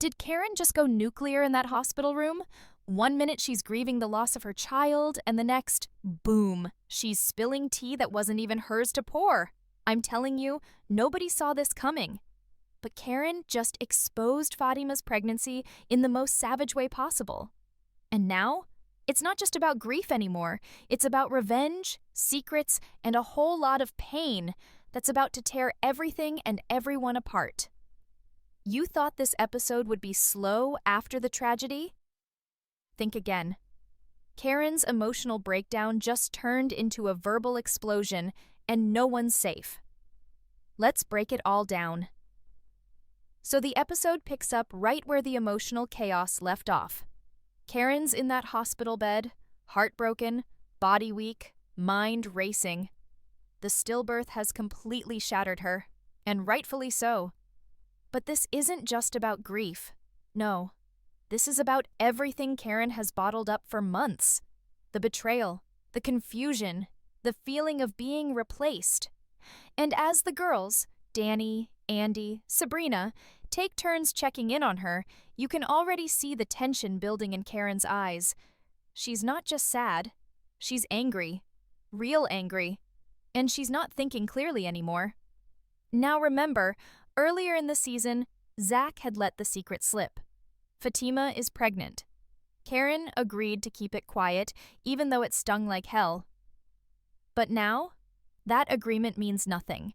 Did Karen just go nuclear in that hospital room? One minute she's grieving the loss of her child, and the next, boom, she's spilling tea that wasn't even hers to pour. I'm telling you, nobody saw this coming. But Karen just exposed Fatima's pregnancy in the most savage way possible. And now, it's not just about grief anymore. It's about revenge, secrets, and a whole lot of pain that's about to tear everything and everyone apart. You thought this episode would be slow after the tragedy? Think again. Karen's emotional breakdown just turned into a verbal explosion, and no one's safe. Let's break it all down. So the episode picks up right where the emotional chaos left off. Karen's in that hospital bed, heartbroken, body weak, mind racing. The stillbirth has completely shattered her, and rightfully so. But this isn't just about grief. No, this is about everything Karen has bottled up for months. The betrayal, the confusion, the feeling of being replaced. And as the girls, Danny, Andy, Sabrina, take turns checking in on her, you can already see the tension building in Karen's eyes. She's not just sad, she's angry, real angry, and she's not thinking clearly anymore. Now remember, earlier in the season, Zach had let the secret slip. Fatima is pregnant. Karen agreed to keep it quiet, even though it stung like hell. But now, that agreement means nothing.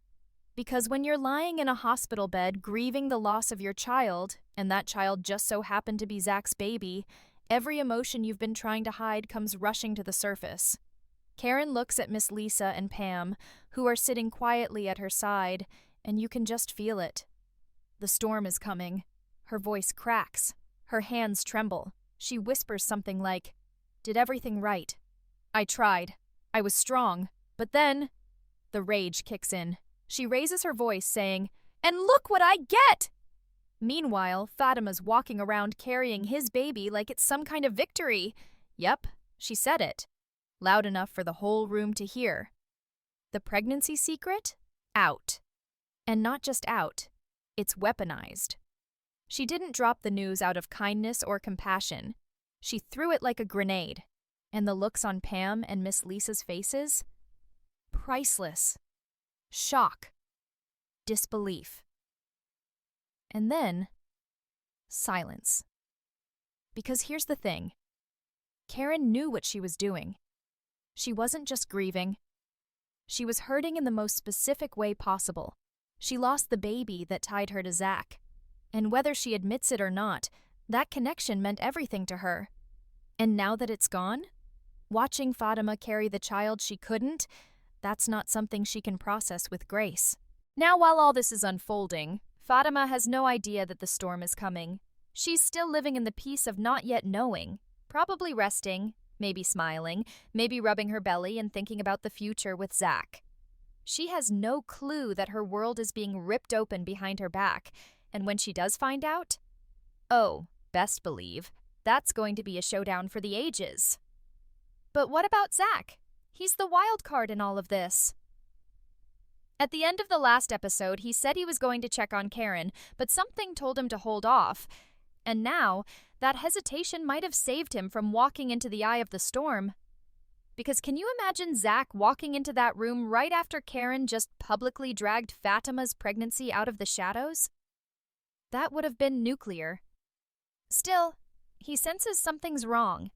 Because when you're lying in a hospital bed grieving the loss of your child, and that child just so happened to be Zach's baby, every emotion you've been trying to hide comes rushing to the surface. Karen looks at Miss Lisa and Pam, who are sitting quietly at her side, and you can just feel it. The storm is coming. Her voice cracks. Her hands tremble. She whispers something like, "Did everything right. I tried. I was strong. But then..." The rage kicks in. She raises her voice, saying, "And look what I get!" Meanwhile, Fatima's walking around carrying his baby like it's some kind of victory. Yep, she said it. Loud enough for the whole room to hear. The pregnancy secret? Out. And not just out. It's weaponized. She didn't drop the news out of kindness or compassion. She threw it like a grenade. And the looks on Pam and Miss Lisa's faces? Priceless. Shock. Disbelief. And then, silence. Because here's the thing. Karen knew what she was doing. She wasn't just grieving. She was hurting in the most specific way possible. She lost the baby that tied her to Zach. And whether she admits it or not, that connection meant everything to her. And now that it's gone, watching Fatima carry the child she couldn't, that's not something she can process with grace. Now, while all this is unfolding, Fatima has no idea that the storm is coming. She's still living in the peace of not yet knowing, probably resting, maybe smiling, maybe rubbing her belly and thinking about the future with Zach. She has no clue that her world is being ripped open behind her back, and when she does find out, oh, best believe, that's going to be a showdown for the ages. But what about Zach? He's the wild card in all of this. At the end of the last episode, he said he was going to check on Karen, but something told him to hold off. And now, that hesitation might have saved him from walking into the eye of the storm. Because can you imagine Zach walking into that room right after Karen just publicly dragged Fatima's pregnancy out of the shadows? That would have been nuclear. Still, he senses something's wrong.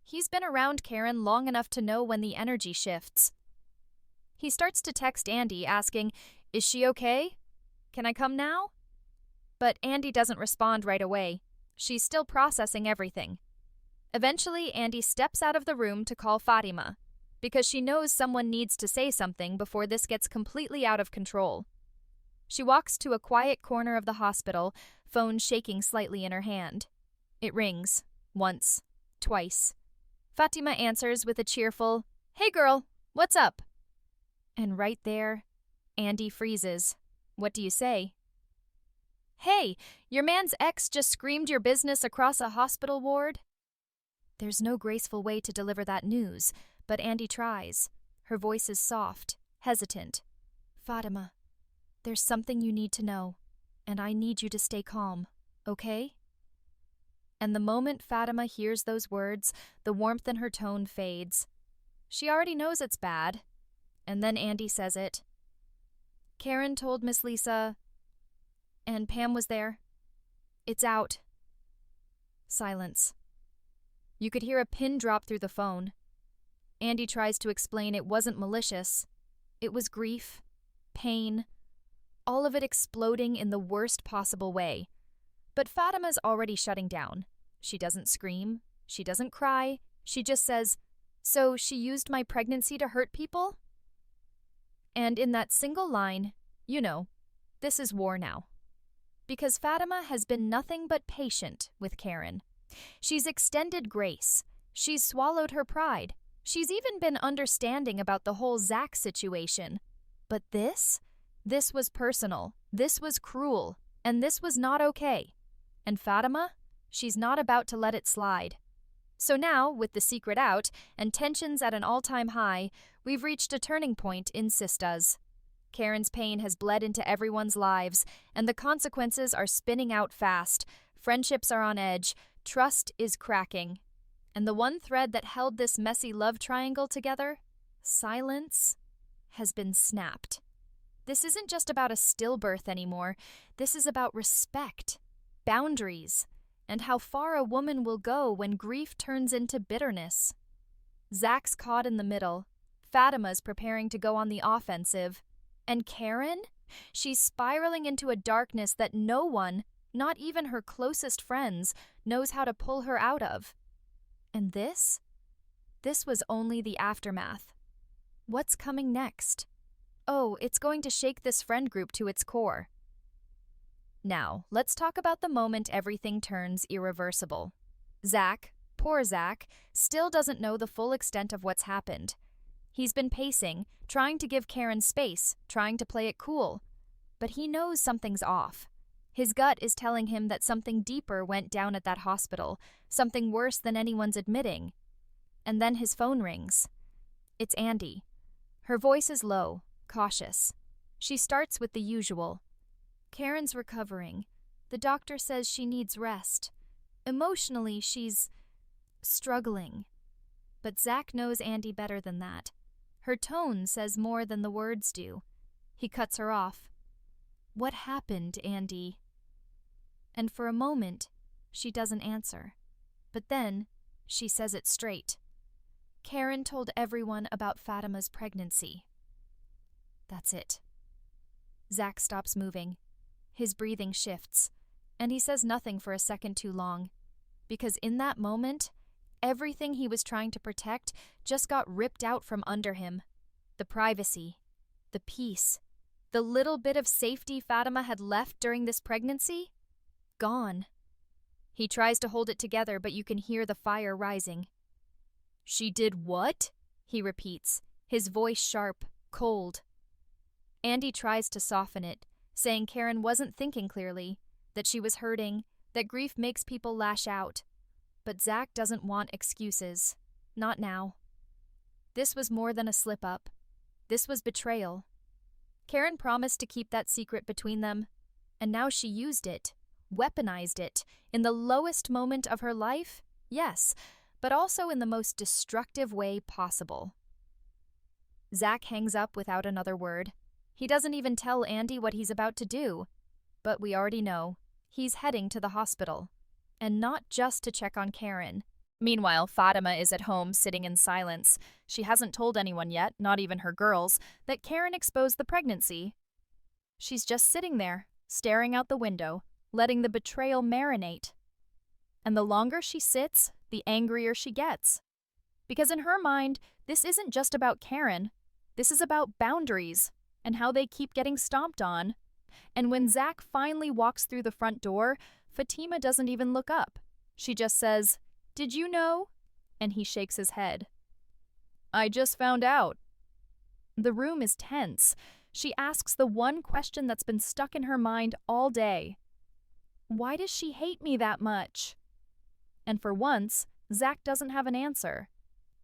He's been around Karen long enough to know when the energy shifts. He starts to text Andy asking, "Is she okay? Can I come now?" But Andy doesn't respond right away. She's still processing everything. Eventually, Andy steps out of the room to call Fatima, because she knows someone needs to say something before this gets completely out of control. She walks to a quiet corner of the hospital, phone shaking slightly in her hand. It rings. Once. Twice. Fatima answers with a cheerful, "Hey girl, what's up?" And right there, Andy freezes. What do you say? "Hey, your man's ex just screamed your business across a hospital ward?" There's no graceful way to deliver that news, but Andy tries. Her voice is soft, hesitant. "Fatima, there's something you need to know, and I need you to stay calm, okay?" And the moment Fatima hears those words, the warmth in her tone fades. She already knows it's bad. And then Andy says it. Karen told Miss Lisa, and Pam was there. It's out. Silence. You could hear a pin drop through the phone. Andy tries to explain it wasn't malicious. It was grief, pain, all of it exploding in the worst possible way. But Fatima's already shutting down. She doesn't scream. She doesn't cry. She just says, "So she used my pregnancy to hurt people?" And in that single line, this is war now. Because Fatima has been nothing but patient with Karen. She's extended grace. She's swallowed her pride. She's even been understanding about the whole Zach situation. But this was personal. This was cruel. And this was not okay. And Fatima, she's not about to let it slide. So now, with the secret out and tensions at an all-time high, we've reached a turning point in SISTAS. Karen's pain has bled into everyone's lives, and the consequences are spinning out fast. Friendships are on edge. Trust is cracking. And the one thread that held this messy love triangle together, silence, has been snapped. This isn't just about a stillbirth anymore. This is about respect, boundaries, and how far a woman will go when grief turns into bitterness. Zach's caught in the middle. Fatima's preparing to go on the offensive. And Karen? She's spiraling into a darkness that no one, not even her closest friends, knows how to pull her out of. And this was only the aftermath. What's coming next? Oh, it's going to shake this friend group to its core. Now, let's talk about the moment everything turns irreversible. Zach, poor Zach, still doesn't know the full extent of what's happened. He's been pacing, trying to give Karen space, trying to play it cool. But he knows something's off. His gut is telling him that something deeper went down at that hospital, something worse than anyone's admitting. And then his phone rings. It's Andy. Her voice is low, cautious. She starts with the usual. Karen's recovering. The doctor says she needs rest. Emotionally, she's struggling. But Zach knows Andy better than that. Her tone says more than the words do. He cuts her off. What happened, Andy? And for a moment, she doesn't answer. But then, she says it straight. Karen told everyone about Fatima's pregnancy. That's it. Zach stops moving. His breathing shifts, and he says nothing for a second too long. Because in that moment, everything he was trying to protect just got ripped out from under him. The privacy, the peace, the little bit of safety Fatima had left during this pregnancy, gone. He tries to hold it together, but you can hear the fire rising. She did what? He repeats, his voice sharp, cold. Andy tries to soften it, saying Karen wasn't thinking clearly, that she was hurting, that grief makes people lash out. But Zach doesn't want excuses. Not now. This was more than a slip-up. This was betrayal. Karen promised to keep that secret between them, and now she used it, weaponized it, in the lowest moment of her life, yes, but also in the most destructive way possible. Zach hangs up without another word. He doesn't even tell Andy what he's about to do. But we already know. He's heading to the hospital. And not just to check on Karen. Meanwhile, Fatima is at home sitting in silence. She hasn't told anyone yet, not even her girls, that Karen exposed the pregnancy. She's just sitting there, staring out the window, letting the betrayal marinate. And the longer she sits, the angrier she gets. Because in her mind, this isn't just about Karen. This is about boundaries and how they keep getting stomped on. And when Zach finally walks through the front door, Fatima doesn't even look up. She just says, "Did you know?" And he shakes his head. "I just found out." The room is tense. She asks the one question that's been stuck in her mind all day. Why does she hate me that much? And for once, Zach doesn't have an answer.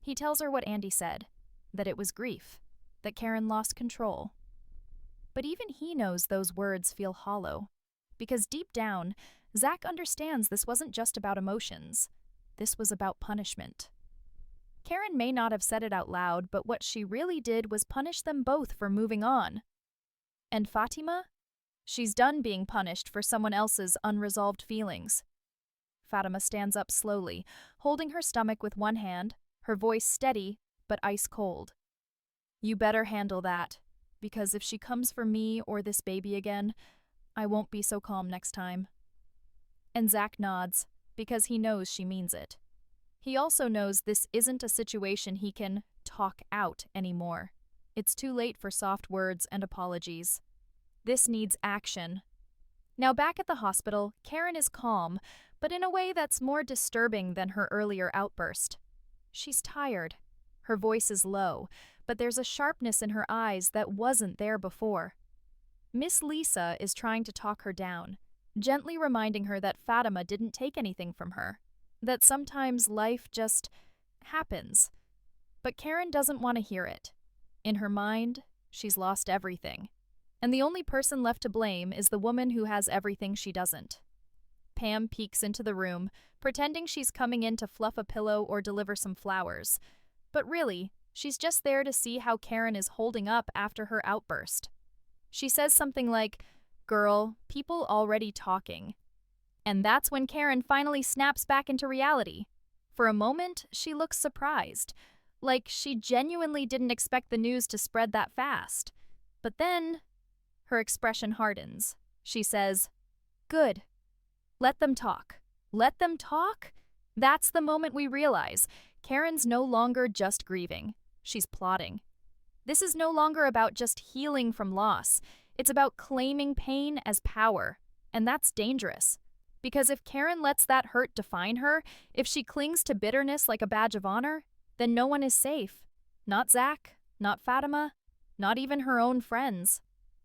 He tells her what Andy said, that it was grief, that Karen lost control. But even he knows those words feel hollow, because deep down, Zach understands this wasn't just about emotions. This was about punishment. Karen may not have said it out loud, but what she really did was punish them both for moving on. And Fatima? She's done being punished for someone else's unresolved feelings. Fatima stands up slowly, holding her stomach with one hand, her voice steady but ice cold. You better handle that, because if she comes for me or this baby again, I won't be so calm next time. And Zach nods, because he knows she means it. He also knows this isn't a situation he can talk out anymore. It's too late for soft words and apologies. This needs action. Now back at the hospital, Karen is calm, but in a way that's more disturbing than her earlier outburst. She's tired. Her voice is low, but there's a sharpness in her eyes that wasn't there before. Miss Lisa is trying to talk her down, gently reminding her that Fatima didn't take anything from her, that sometimes life just happens. But Karen doesn't want to hear it. In her mind, she's lost everything. And the only person left to blame is the woman who has everything she doesn't. Pam peeks into the room, pretending she's coming in to fluff a pillow or deliver some flowers. But really, she's just there to see how Karen is holding up after her outburst. She says something like, "Girl, people already talking." And that's when Karen finally snaps back into reality. For a moment, she looks surprised, like she genuinely didn't expect the news to spread that fast. But then, her expression hardens. She says, "Good. Let them talk." Let them talk? That's the moment we realize Karen's no longer just grieving. She's plotting. This is no longer about just healing from loss. It's about claiming pain as power. And that's dangerous. Because if Karen lets that hurt define her, if she clings to bitterness like a badge of honor, then no one is safe. Not Zach, not Fatima, not even her own friends.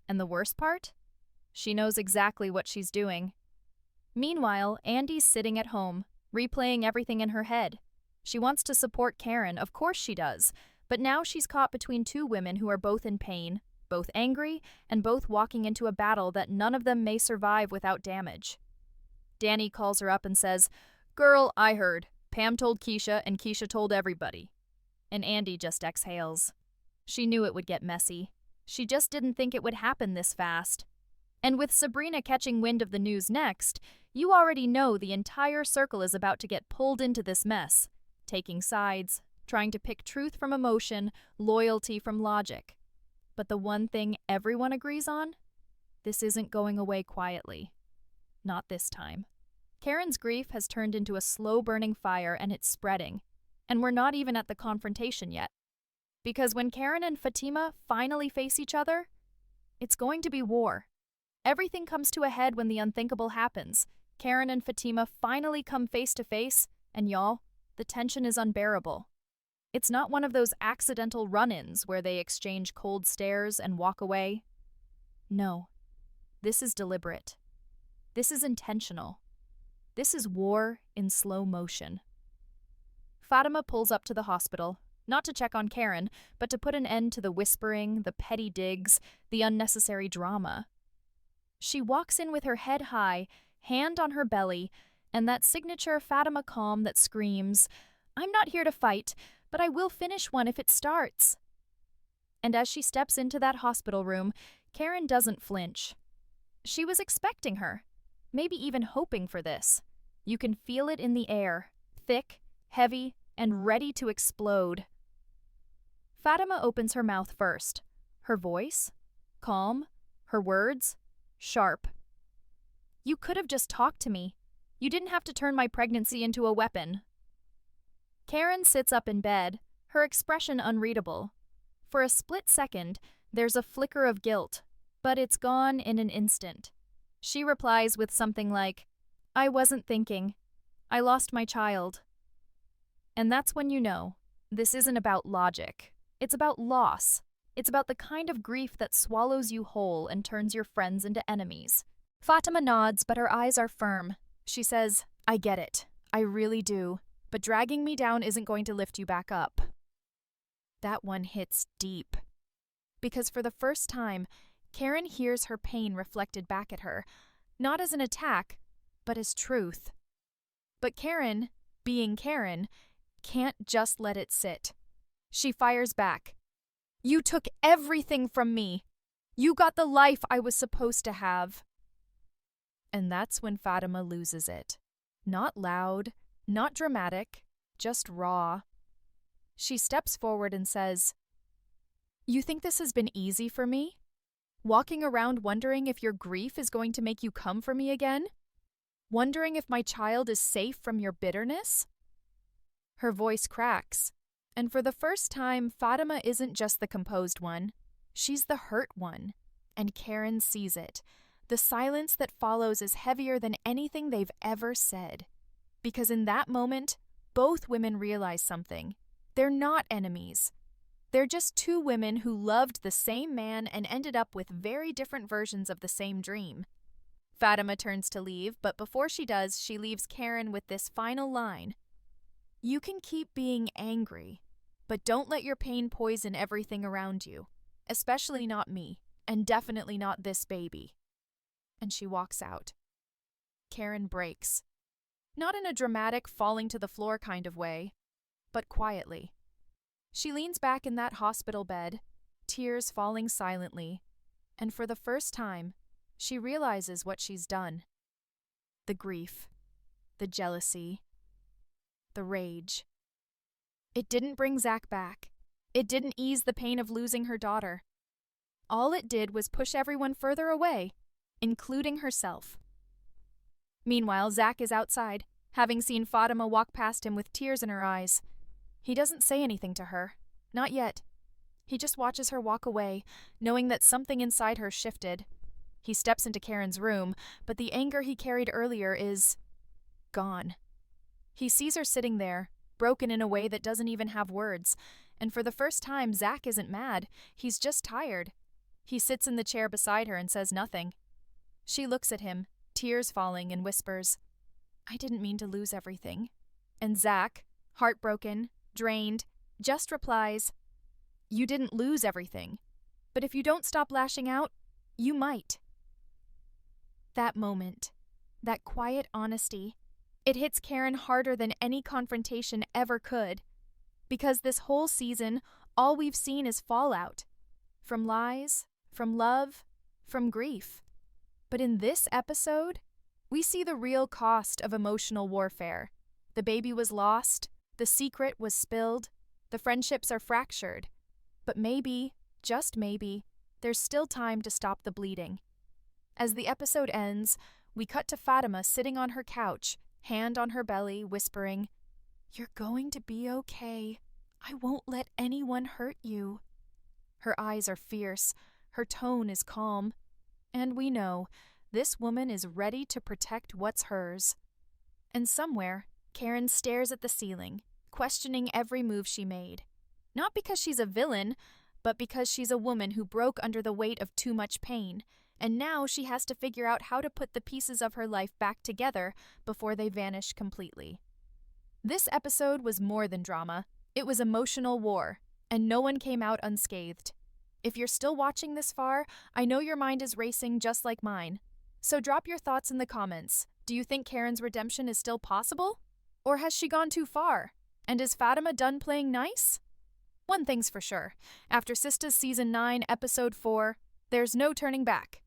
And the worst part? She knows exactly what she's doing. Meanwhile, Andy's sitting at home, replaying everything in her head. She wants to support Karen, of course she does, but now she's caught between two women who are both in pain, both angry, and both walking into a battle that none of them may survive without damage. Danny calls her up and says, "Girl, I heard. Pam told Keisha, and Keisha told everybody." And Andy just exhales. She knew it would get messy. She just didn't think it would happen this fast. And with Sabrina catching wind of the news next, you already know the entire circle is about to get pulled into this mess, taking sides, trying to pick truth from emotion, loyalty from logic. But the one thing everyone agrees on? This isn't going away quietly. Not this time. Karen's grief has turned into a slow-burning fire and it's spreading. And we're not even at the confrontation yet. Because when Karen and Fatima finally face each other, it's going to be war. Everything comes to a head when the unthinkable happens. Karen and Fatima finally come face to face, and y'all, the tension is unbearable. It's not one of those accidental run-ins where they exchange cold stares and walk away. No, this is deliberate. This is intentional. This is war in slow motion. Fatima pulls up to the hospital, not to check on Karen, but to put an end to the whispering, the petty digs, the unnecessary drama. She walks in with her head high, hand on her belly, and that signature Fatima calm that screams, "I'm not here to fight, but I will finish one if it starts." And as she steps into that hospital room, Karen doesn't flinch. She was expecting her, maybe even hoping for this. You can feel it in the air, thick, heavy, and ready to explode. Fatima opens her mouth first. Her voice? Calm. Her words? Sharp. "You could have just talked to me. You didn't have to turn my pregnancy into a weapon." Karen sits up in bed, her expression unreadable. For a split second, there's a flicker of guilt, but it's gone in an instant. She replies with something like, "I wasn't thinking. I lost my child." And that's when you know, this isn't about logic. It's about loss. It's about the kind of grief that swallows you whole and turns your friends into enemies. Fatima nods, but her eyes are firm. She says, "I get it. I really do. But dragging me down isn't going to lift you back up." That one hits deep. Because for the first time, Karen hears her pain reflected back at her, not as an attack, but as truth. But Karen, being Karen, can't just let it sit. She fires back. You took everything from me. You got the life I was supposed to have. And that's when Fatima loses it. Not loud, not dramatic, just raw. She steps forward and says, You think this has been easy for me? Walking around wondering if your grief is going to make you come for me again? Wondering if my child is safe from your bitterness? Her voice cracks, and for the first time, Fatima isn't just the composed one. She's the hurt one, and Karen sees it. The silence that follows is heavier than anything they've ever said. Because in that moment, both women realize something. They're not enemies. They're just two women who loved the same man and ended up with very different versions of the same dream. Fatima turns to leave, but before she does, she leaves Karen with this final line. You can keep being angry, but don't let your pain poison everything around you, especially not me, and definitely not this baby. And she walks out. Karen breaks. Not in a dramatic falling to the floor kind of way, but quietly. She leans back in that hospital bed, tears falling silently, and for the first time, she realizes what she's done. The grief, the jealousy, the rage. It didn't bring Zach back. It didn't ease the pain of losing her daughter. All it did was push everyone further away, including herself. Meanwhile, Zach is outside, having seen Fatima walk past him with tears in her eyes. He doesn't say anything to her. Not yet. He just watches her walk away, knowing that something inside her shifted. He steps into Karen's room, but the anger he carried earlier is gone. He sees her sitting there, broken in a way that doesn't even have words, and for the first time, Zach isn't mad. He's just tired. He sits in the chair beside her and says nothing. She looks at him, tears falling, and whispers, I didn't mean to lose everything. And Zach, heartbroken, drained, just replies, You didn't lose everything, but if you don't stop lashing out, you might. That moment, that quiet honesty, it hits Karen harder than any confrontation ever could. Because this whole season, all we've seen is fallout. From lies, from love, from grief. But in this episode, we see the real cost of emotional warfare. The baby was lost, the secret was spilled, the friendships are fractured. But maybe, just maybe, there's still time to stop the bleeding. As the episode ends, we cut to Fatima sitting on her couch, hand on her belly, whispering, You're going to be okay. I won't let anyone hurt you. Her eyes are fierce, her tone is calm, and we know this woman is ready to protect what's hers. And somewhere, Karen stares at the ceiling, questioning every move she made. Not because she's a villain, but because she's a woman who broke under the weight of too much pain, and now she has to figure out how to put the pieces of her life back together before they vanish completely. This episode was more than drama. It was emotional war, and no one came out unscathed. If you're still watching this far, I know your mind is racing just like mine. So drop your thoughts in the comments. Do you think Karen's redemption is still possible? Or has she gone too far? And is Fatima done playing nice? One thing's for sure. After SISTAS Season 9, Episode 4, there's no turning back.